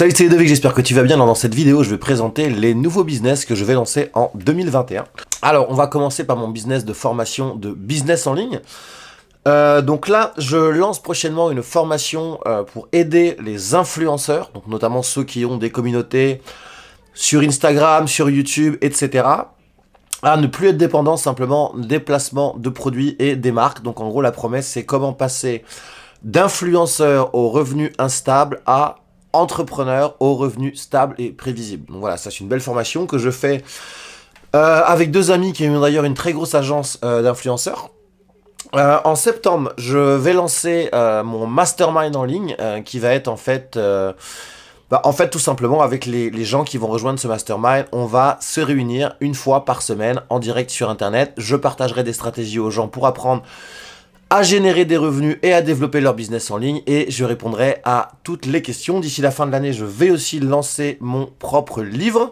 Salut, c'est Ludovic, j'espère que tu vas bien. Dans cette vidéo, je vais présenter les nouveaux business que je vais lancer en 2021. Alors, on va commencer par mon business de formation de business en ligne. Donc là, je lance prochainement une formation pour aider les influenceurs, donc notamment ceux qui ont des communautés sur Instagram, sur YouTube, etc., à ne plus être dépendants simplement des placements de produits et des marques. Donc en gros, la promesse, c'est comment passer d'influenceurs aux revenus instables à entrepreneurs aux revenus stables et prévisibles. Donc voilà, ça c'est une belle formation que je fais avec deux amis qui ont d'ailleurs une très grosse agence d'influenceurs. En septembre, je vais lancer mon mastermind en ligne qui va être en fait tout simplement avec les gens qui vont rejoindre ce mastermind, on va se réunir une fois par semaine en direct sur internet. Je partagerai des stratégies aux gens pour apprendre à générer des revenus et à développer leur business en ligne, et je répondrai à toutes les questions. D'ici la fin de l'année, je vais aussi lancer mon propre livre.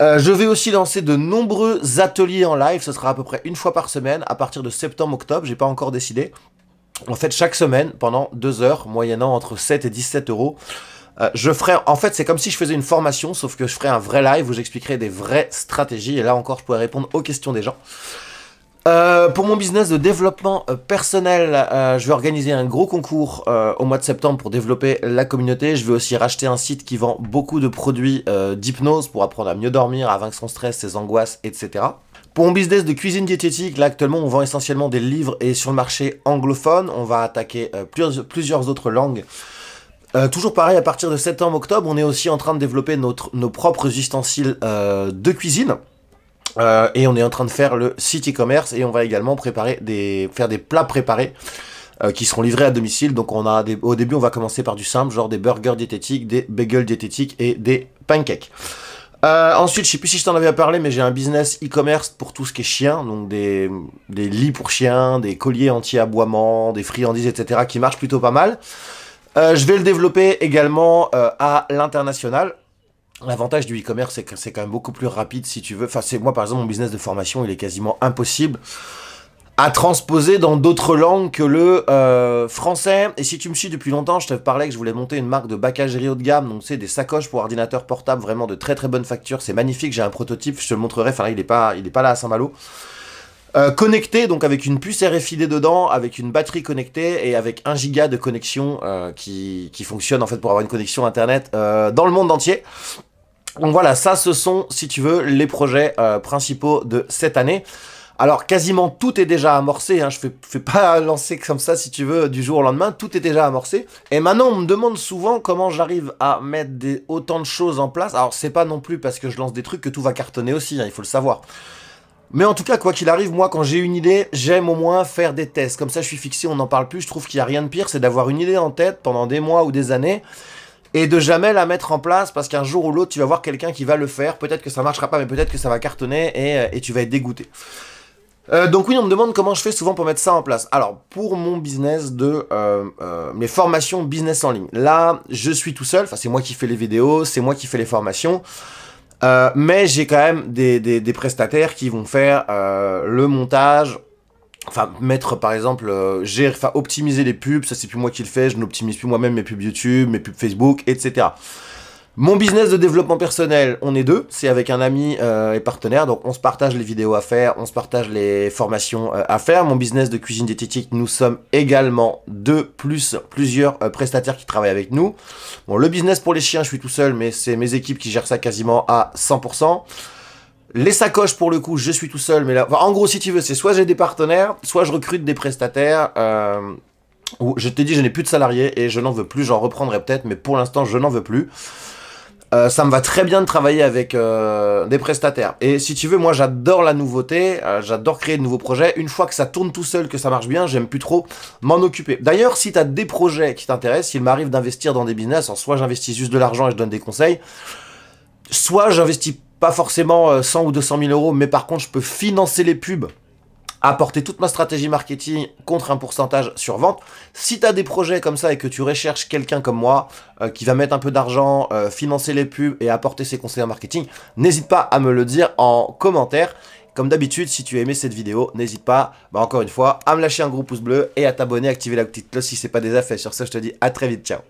Je vais aussi lancer de nombreux ateliers en live, ce sera à peu près une fois par semaine, à partir de septembre-octobre, j'ai pas encore décidé. En fait, chaque semaine, pendant 2 heures, moyennant entre 7 et 17 euros, je ferai, en fait, c'est comme si je faisais une formation, sauf que je ferai un vrai live où j'expliquerai des vraies stratégies, et là encore, je pourrai répondre aux questions des gens. Pour mon business de développement personnel, je vais organiser un gros concours au mois de septembre pour développer la communauté. Je vais aussi racheter un site qui vend beaucoup de produits d'hypnose pour apprendre à mieux dormir, à vaincre son stress, ses angoisses, etc. Pour mon business de cuisine diététique, là actuellement on vend essentiellement des livres et sur le marché anglophone, on va attaquer plusieurs autres langues. Toujours pareil, à partir de septembre-octobre, on est aussi en train de développer nos propres ustensiles de cuisine. Et on est en train de faire le site e-commerce, et on va également faire des plats préparés qui seront livrés à domicile. Donc au début on va commencer par du simple, genre des burgers diététiques, des bagels diététiques et des pancakes. Ensuite, je sais plus si je t'en avais parlé, mais j'ai un business e-commerce pour tout ce qui est chien, donc des lits pour chiens, des colliers anti-aboiement, des friandises, etc. qui marchent plutôt pas mal. Je vais le développer également à l'international. L'avantage du e-commerce, c'est que c'est quand même beaucoup plus rapide si tu veux. Enfin, moi par exemple, mon business de formation, il est quasiment impossible à transposer dans d'autres langues que le français. Et si tu me suis depuis longtemps, je te parlais que je voulais monter une marque de bagagerie haut de gamme, donc c'est des sacoches pour ordinateur portable, vraiment de très très bonne facture. C'est magnifique, j'ai un prototype, je te le montrerai. Enfin là, il est pas là à Saint-Malo. Connecté, donc avec une puce RFID dedans, avec une batterie connectée et avec 1 giga de connexion qui fonctionne en fait pour avoir une connexion internet dans le monde entier. Donc voilà, ça ce sont, si tu veux, les projets principaux de cette année. Alors quasiment tout est déjà amorcé, hein, je fais pas lancer comme ça si tu veux du jour au lendemain, tout est déjà amorcé. Et maintenant on me demande souvent comment j'arrive à mettre autant de choses en place. Alors c'est pas non plus parce que je lance des trucs que tout va cartonner aussi, hein, il faut le savoir. Mais en tout cas, quoi qu'il arrive, moi, quand j'ai une idée, j'aime au moins faire des tests. Comme ça, je suis fixé, on n'en parle plus. Je trouve qu'il n'y a rien de pire, c'est d'avoir une idée en tête pendant des mois ou des années et de jamais la mettre en place parce qu'un jour ou l'autre, tu vas voir quelqu'un qui va le faire. Peut-être que ça marchera pas, mais peut-être que ça va cartonner et tu vas être dégoûté. Donc oui, on me demande comment je fais souvent pour mettre ça en place. Alors, pour mon business de mes formations business en ligne, là, je suis tout seul. Enfin, c'est moi qui fais les vidéos, c'est moi qui fais les formations. Mais j'ai quand même des prestataires qui vont faire le montage, enfin mettre par exemple, optimiser les pubs, ça c'est plus moi qui le fais, je n'optimise plus moi-même mes pubs YouTube, mes pubs Facebook, etc. Mon business de développement personnel, on est deux, c'est avec un ami et partenaire, donc on se partage les vidéos à faire, on se partage les formations à faire. Mon business de cuisine diététique, nous sommes également deux, plus plusieurs prestataires qui travaillent avec nous. Bon, le business pour les chiens, je suis tout seul, mais c'est mes équipes qui gèrent ça quasiment à 100%. Les sacoches, pour le coup, je suis tout seul, mais là, enfin, en gros, si tu veux, c'est soit j'ai des partenaires, soit je recrute des prestataires. Où je t'ai dit, je n'ai plus de salariés et je n'en veux plus, j'en reprendrai peut-être, mais pour l'instant, je n'en veux plus. Ça me va très bien de travailler avec des prestataires. Et si tu veux, moi j'adore la nouveauté, j'adore créer de nouveaux projets. Une fois que ça tourne tout seul, que ça marche bien, j'aime plus trop m'en occuper. D'ailleurs, si tu as des projets qui t'intéressent, s'il m'arrive d'investir dans des business, soit j'investis juste de l'argent et je donne des conseils, soit j'investis pas forcément 100 ou 200 000 euros, mais par contre je peux financer les pubs, apporter toute ma stratégie marketing contre un pourcentage sur vente. Si tu as des projets comme ça et que tu recherches quelqu'un comme moi qui va mettre un peu d'argent, financer les pubs et apporter ses conseils en marketing, n'hésite pas à me le dire en commentaire. Comme d'habitude, si tu as aimé cette vidéo, n'hésite pas, encore une fois, à me lâcher un gros pouce bleu et à t'abonner, activer la petite cloche si ce n'est pas déjà fait. Sur ce, je te dis à très vite, ciao.